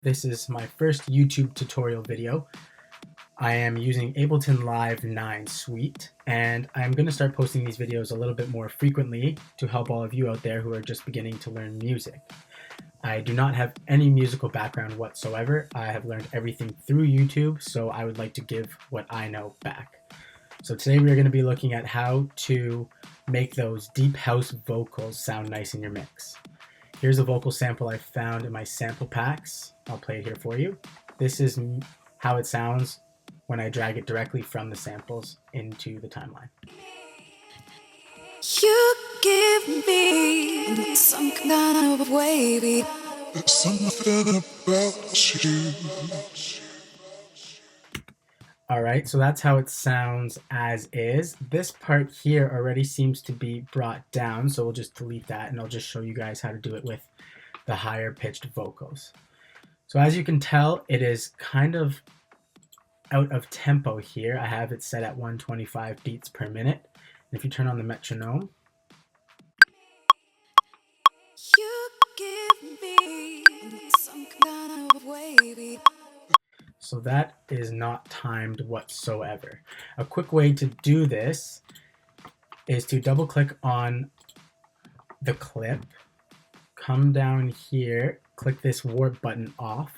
This is my first YouTube tutorial video. I am using Ableton Live 9 Suite, and I'm going to start posting these videos a little bit more frequently to help all of you out there who are just beginning to learn music. I do not have any musical background whatsoever. I have learned everything through YouTube, so I would like to give what I know back. So today we are going to be looking at how to make those deep house vocals sound nice in your mix. Here's a vocal sample I found in my sample packs. I'll play it here for you. This is how it sounds when I drag it directly from the samples into the timeline. You give me some kind of wavy. There's something about you. Alright, so that's how it sounds as is. This part here already seems to be brought down, so we'll just delete that and I'll just show you guys how to do it with the higher pitched vocals. So as you can tell, it is kind of out of tempo here. I have it set at 125 beats per minute. And if you turn on the metronome, You give me some kind of wavy. so that is not timed whatsoever. A quick way to do this is to double click on the clip, come down here, click this warp button off,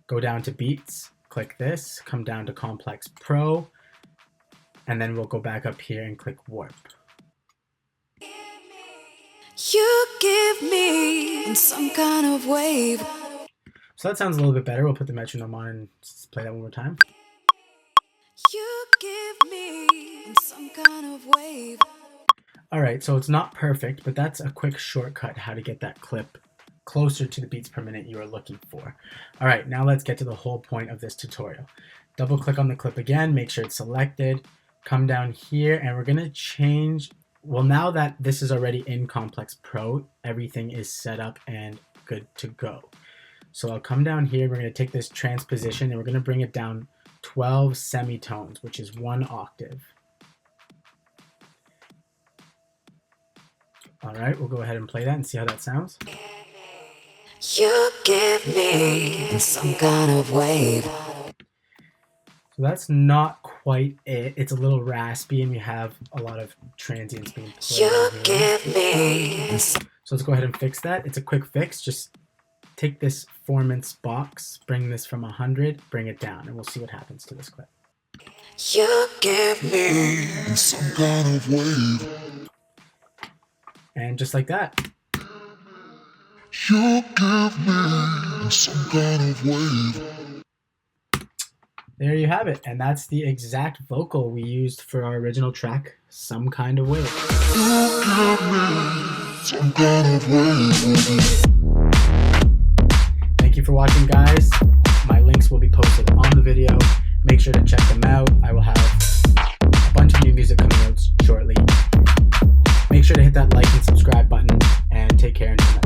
go down to beats, click this, come down to Complex Pro, and then we'll go back up here and click warp. You give me some kind of wave. So that sounds a little bit better. We'll put the metronome on and play that one more time. You give me some kind of wave. Alright, so it's not perfect, but that's a quick shortcut how to get that clip closer to the beats per minute you are looking for. Alright, now let's get to the whole point of this tutorial. Double click on the clip again, make sure it's selected, come down here, and we're going to change, well, now that this is already in Complex Pro, everything is set up and good to go. So I'll come down here, we're going to take this transposition and we're going to bring it down 12 semitones, which is 1 octave. Alright, we'll go ahead and play that and see how that sounds. You give me some kind of wave. So that's not quite it. It's a little raspy and we have a lot of transients being played. You give me. So let's go ahead and fix that. It's a quick fix. Just take this formants box, bring this from 100, bring it down, and we'll see what happens to this clip. You give me. Some kind of wave. And just like that. You give me some kind of wave. There you have it. And that's the exact vocal we used for our original track, Some Kind of Wave. You give me some kind of wave. Thank you for watching, guys. My links will be posted on the video. Make sure to check them out. I will have a bunch of new music coming out shortly. Make sure to hit that like and subscribe button, and take care until next time.